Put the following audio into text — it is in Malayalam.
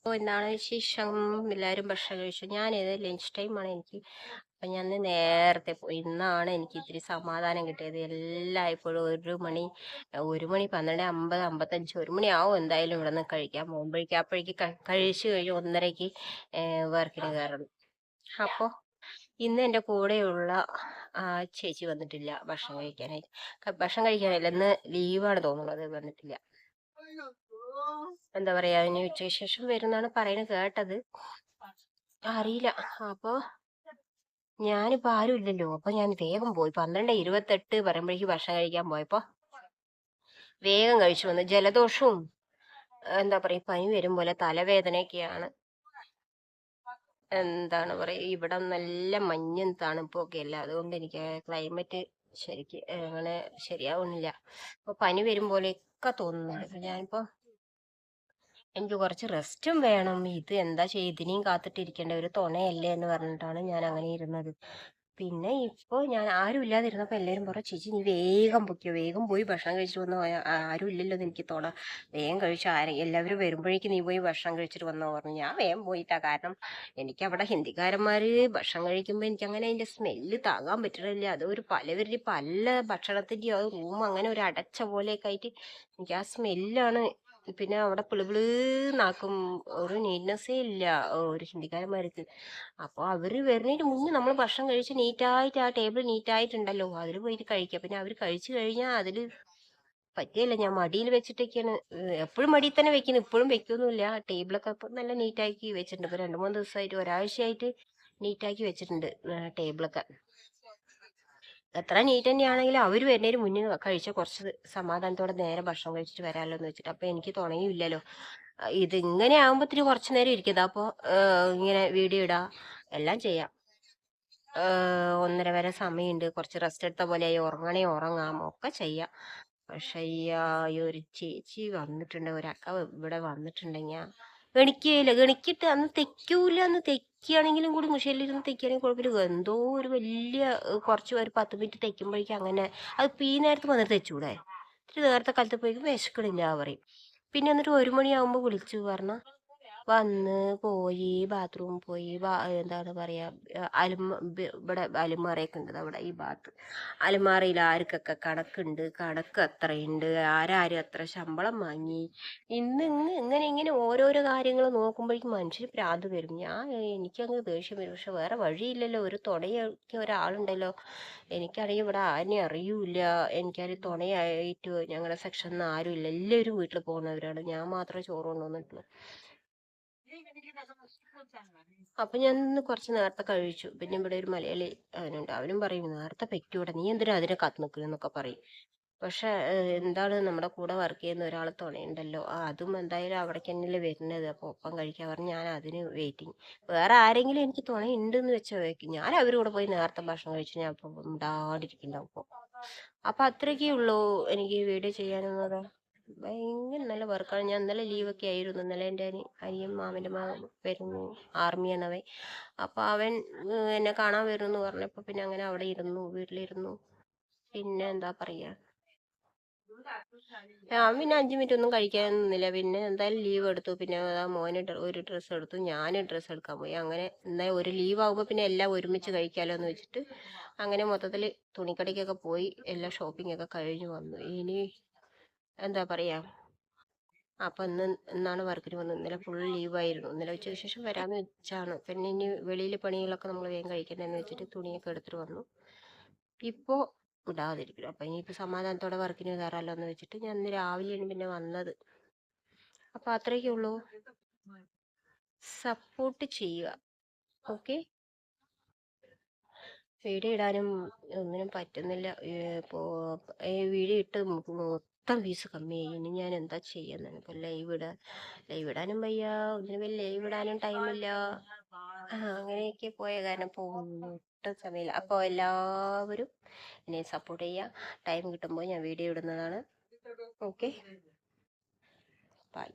അപ്പോൾ എന്താണ് വിശേഷം? എല്ലാവരും ഭക്ഷണം കഴിച്ചു. ഞാനേത് ലഞ്ച് ടൈമാണ് എനിക്ക്. അപ്പം ഞാൻ ഇന്ന് നേരത്തെ പോയി. ഇന്നാണ് എനിക്ക് ഇത്തിരി സമാധാനം കിട്ടിയത്. എല്ലായ്പ്പോഴും 1 മണി 12:50 55 1 മണിയാവും എന്തായാലും ഇവിടെ നിന്ന് കഴിക്കാൻ പോകുമ്പോഴേക്കും. അപ്പോഴേക്ക് കഴിച്ചു കഴിഞ്ഞ് 1:30ക്ക് വർക്കിന് കയറണം. അപ്പോൾ ഇന്ന് എൻ്റെ കൂടെയുള്ള ചേച്ചി വന്നിട്ടില്ല ഭക്ഷണം കഴിക്കാനായിട്ട്. ഭക്ഷണം കഴിക്കാനല്ല, ഇന്ന് ലീവാണ് തോന്നുന്നത്, വന്നിട്ടില്ല. എന്താ പറയാ, ഇനി ഉച്ചയ്ക്ക് ശേഷം വരുന്നാണ് പറയുന്നത് കേട്ടത്. അറിയില്ല. അപ്പൊ ഞാനിപ്പോ ആരും ഇല്ലല്ലോ, അപ്പൊ ഞാൻ വേഗം പോയി. 12:28 പറയുമ്പോഴേക്ക് ഭക്ഷണം കഴിക്കാൻ പോയപ്പോ വേഗം കഴിച്ചു വന്നു. ജലദോഷവും എന്താ പറയാ, പനി വരും പോലെ തലവേദനയൊക്കെയാണ്. എന്താണ് പറയാ, ഇവിടെ നല്ല മഞ്ഞും തണുപ്പും ഒക്കെ അല്ല, അതുകൊണ്ട് എനിക്ക് ക്ലൈമറ്റ് ശരിക്ക് അങ്ങനെ ശരിയാവുന്നില്ല. അപ്പൊ പനി വരും പോലെയൊക്കെ തോന്നുന്നുണ്ട്. ഞാനിപ്പോ എനിക്ക് കുറച്ച് റെസ്റ്റും വേണം. ഇത് എന്താ ചെയ്യുക, ഇതിനെയും കാത്തിട്ടിരിക്കേണ്ട, ഒരു തുണയല്ലേ എന്ന് പറഞ്ഞിട്ടാണ് ഞാൻ അങ്ങനെ ഇരുന്നത്. പിന്നെ ഇപ്പൊ ഞാൻ ആരും ഇല്ലാതിരുന്നപ്പോ എല്ലാരും പറഞ്ഞു, ചേച്ചി നീ വേഗം പൊയ്ക്കോ, വേഗം പോയി ഭക്ഷണം കഴിച്ചിട്ട് വന്നോ, ആരും ഇല്ലല്ലോ എന്ന് എനിക്ക് തോന്നാം, വേഗം കഴിച്ചു, എല്ലാവരും വരുമ്പോഴേക്കും നീ പോയി ഭക്ഷണം കഴിച്ചിട്ട് വന്നോ പറഞ്ഞു. ഞാൻ വേഗം പോയിട്ടാ. കാരണം എനിക്ക് അവിടെ ഹിന്ദിക്കാരന്മാര് ഭക്ഷണം കഴിക്കുമ്പോ എനിക്ക് അങ്ങനെ അതിന്റെ സ്മെല്ല് താങ്ങാൻ പറ്റണില്ല. അത് ഒരു പല ഭക്ഷണത്തിന്റെയോ അത് റൂം അങ്ങനെ ഒരു അടച്ച പോലെയൊക്കെ ആയിട്ട് എനിക്ക് ആ സ്മെല്ലാണ്. പിന്നെ അവിടെ പിളുപിളുന്നാക്കും, ഒരു നീറ്റ്നെസ്സേ ഇല്ല ഒരു ഹിന്ദിക്കാരന്മാർക്ക്. അപ്പോൾ അവര് വരുന്നതിന് മുന്നേ നമ്മൾ ഭക്ഷണം കഴിച്ച് നീറ്റായിട്ട് ആ ടേബിൾ നീറ്റായിട്ടുണ്ടല്ലോ, അതിൽ പോയിട്ട് കഴിക്കുക. പിന്നെ അവർ കഴിച്ചു കഴിഞ്ഞാൽ അതിൽ പറ്റിയല്ല, ഞാൻ മടിയിൽ വെച്ചിട്ടൊക്കെയാണ്. എപ്പോഴും മടിയിൽ തന്നെ വെക്കുന്നത്, ഇപ്പോഴും വെക്കൊന്നുമില്ല. ടേബിളൊക്കെ ഇപ്പം നല്ല നീറ്റാക്കി വെച്ചിട്ടുണ്ട്. ഇപ്പൊ 2-3 ദിവസമായിട്ട്, ഒരാഴ്ചയായിട്ട് നീറ്റാക്കി വെച്ചിട്ടുണ്ട് ടേബിളൊക്കെ. എത്ര നീറ്റ് തന്നെയാണെങ്കിലും അവർ വരുന്നതിന് മുന്നേ കഴിച്ച കുറച്ച് സമാധാനത്തോടെ നേരെ ഭക്ഷണം കഴിച്ചിട്ട് വരാമല്ലോ എന്ന് വെച്ചിട്ട്. അപ്പൊ എനിക്ക് തുണയുമില്ലല്ലോ. ഇത് ഇങ്ങനെ ആകുമ്പോഴത്തേന് കുറച്ചു നേരം ഇരിക്കും. അപ്പോൾ ഇങ്ങനെ വീഡിയോ ഇടാം, എല്ലാം ചെയ്യാം. 1:30 വരെ സമയമുണ്ട്. കുറച്ച് റെസ്റ്റ് എടുത്ത പോലെ ആയി, ഉറങ്ങണേ ഉറങ്ങാം, ഒക്കെ ചെയ്യാം. പക്ഷെ ഈ ഒരു ചേച്ചി വന്നിട്ടുണ്ട്, ഒരക്ക ഇവിടെ വന്നിട്ടുണ്ടെങ്കിൽ ഗണിക്കുകയില്ല. ഗണിക്കിട്ട് അന്ന് തെക്കൂല. അന്ന് തെക്കുകയാണെങ്കിലും കൂടി മുഷയിലിരുന്ന് തെക്കുകയാണെങ്കിൽ കുഴപ്പമില്ല. എന്തോ ഒരു വലിയ കുറച്ച് പേര് 10 മിനിറ്റ് തെക്കുമ്പോഴേക്കും അങ്ങനെ അത് നേരത്ത് വന്നിട്ട് തെച്ചൂടെ. ഇത്തിരി നേരത്തെ കാലത്ത് പോയി വിശക്കണില്ല പറയും. പിന്നെ എന്നിട്ട് 1 മണിയാകുമ്പോൾ വിളിച്ചു പറഞ്ഞാൽ വന്ന് പോയി, ബാത്റൂമിൽ പോയി, എന്താണ് പറയാ, ഇവിടെ അലുമാറയൊക്കെ ഉണ്ട് അവിടെ ഈ ഭാഗത്ത്. അലുമാറയിൽ ആർക്കൊക്കെ കണക്കുണ്ട്, കണക്ക് എത്രയുണ്ട്, ആരാരും എത്ര ശമ്പളം വാങ്ങി, ഇങ്ങനെ ഓരോരോ കാര്യങ്ങൾ നോക്കുമ്പോഴേക്കും മനുഷ്യന് ഭ്രാന്ത് വരും. എനിക്കങ്ങ് ദേഷ്യം വരും. പക്ഷെ വേറെ വഴിയില്ലല്ലോ, ഒരു തുണയൊക്കെ ഒരാളുണ്ടല്ലോ. എനിക്കാണെങ്കിൽ ഇവിടെ ആരെയും അറിയൂല. എനിക്കാരും തുണയായിട്ട് ഞങ്ങളുടെ സെക്ഷനിൽ നിന്ന് ആരും ഇല്ല, എല്ലാവരും വീട്ടിൽ പോകുന്നവരാണ്. ഞാൻ മാത്രമേ ചോറ് കൊണ്ടുവന്നിട്ടുള്ളൂ. അപ്പൊ ഞാൻ ഇന്ന് കുറച്ച് നേരത്തെ കഴിച്ചു. പിന്നെ ഇവിടെ ഒരു മലയാളി അവനുണ്ട്, അവനും പറയും നേരത്തെ പെക്കൂടെ, നീ എന്തിനാ അതിനെ കാത്തു നിൽക്കുന്നൊക്കെ പറയും. പക്ഷെ എന്താണ്, നമ്മുടെ കൂടെ വർക്ക് ചെയ്യുന്ന ഒരാൾ തുണയുണ്ടല്ലോ, അതും എന്തായാലും അവിടേക്ക് തന്നെയല്ലേ വരുന്നത്. അപ്പൊ ഒപ്പം കഴിക്കാൻ പറഞ്ഞ് ഞാൻ അതിന് വെയിറ്റിംഗ്. വേറെ ആരെങ്കിലും എനിക്ക് തുണയുണ്ടെന്ന് വെച്ചാൽ വയ്ക്കും, ഞാൻ അവരുടെ കൂടെ പോയി നേരത്തെ ഭക്ഷണം കഴിച്ചു ഞാൻ ഇപ്പം ഉണ്ടാടിരിക്കുന്നുണ്ടാവും. അപ്പൊ അത്രയൊക്കെ ഉള്ളൂ എനിക്ക് വീഡിയോ ചെയ്യാനുള്ളത്. ഭയങ്കര നല്ല വർക്കാണ്. ഞാൻ ഇന്നലെ ലീവൊക്കെ ആയിരുന്നു. ഇന്നലെ എൻ്റെ അനിയൻ മാമൻ്റെ മകൻ വരുന്നു, ആർമിയാണ് അവൻ. അപ്പോൾ അവൻ എന്നെ കാണാൻ വരുന്നു എന്ന് പറഞ്ഞപ്പോൾ പിന്നെ അങ്ങനെ അവിടെ ഇരുന്നു, വീട്ടിലിരുന്നു. പിന്നെ എന്താ പറയുക, ഞാൻ പിന്നെ 5 മിനിറ്റ് ഒന്നും കഴിക്കാൻ നിന്നില്ല. പിന്നെ എന്തായാലും ലീവ് എടുത്തു. പിന്നെ മോന് ഒരു ഡ്രസ്സ് എടുത്തു, ഞാൻ ഡ്രസ്സ് എടുക്കാൻ പോയി. അങ്ങനെ എന്തായാലും ഒരു ലീവ് ആകുമ്പോൾ പിന്നെ എല്ലാം ഒരുമിച്ച് കഴിക്കാമല്ലോ എന്ന് വെച്ചിട്ട് അങ്ങനെ മൊത്തത്തിൽ തുണിക്കടയ്ക്കൊക്കെ പോയി എല്ലാ ഷോപ്പിംഗ് ഒക്കെ കഴിഞ്ഞ് വന്നു. ഇനി എന്താ പറയുക, അപ്പം ഇന്നാണ് വർക്കിന് വന്നത്. ഇന്നലെ ഫുൾ ലീവായിരുന്നു. ഇന്നലെ ഉച്ചയ്ക്ക് ശേഷം വരാമെന്ന് വെച്ചാണ്. പിന്നെ ഇനി വെളിയിൽ പണികളൊക്കെ നമ്മൾ വേഗം കഴിക്കണ്ടെന്ന് വെച്ചിട്ട് തുണിയൊക്കെ എടുത്തിട്ട് വന്നു. ഇപ്പോൾ ഇടാതിരിക്കുന്നു. അപ്പം ഇനിയിപ്പോൾ സമാധാനത്തോടെ വർക്കിന് കയറാമല്ലോ എന്ന് വെച്ചിട്ട് ഞാൻ ഇന്ന് രാവിലെയാണ് പിന്നെ വന്നത്. അപ്പം അത്രയൊക്കെ ഉള്ളൂ. സപ്പോർട്ട് ചെയ്യുക. ഓക്കെ. വീഡിയോ ഇടാനും ഒന്നിനും പറ്റുന്നില്ല. ഇപ്പോൾ വീഡിയോ ഇട്ട് മൊത്തം വ്യൂസ് കമ്മിയായി. ഇനി ഞാൻ എന്താ ചെയ്യുന്നത്? ഇപ്പോൾ ലൈവ് ഇടാനും വയ്യ, ഒന്നിനും ലൈവ് ഇടാനും ടൈമില്ല. അങ്ങനെയൊക്കെ പോയ കാരണം ഇപ്പോൾ ഒട്ടും സമയമില്ല. അപ്പോൾ എല്ലാവരും എന്നെ സപ്പോർട്ട് ചെയ്യുക. ടൈം കിട്ടുമ്പോൾ ഞാൻ വീഡിയോ ഇടുന്നതാണ്. Okay, by.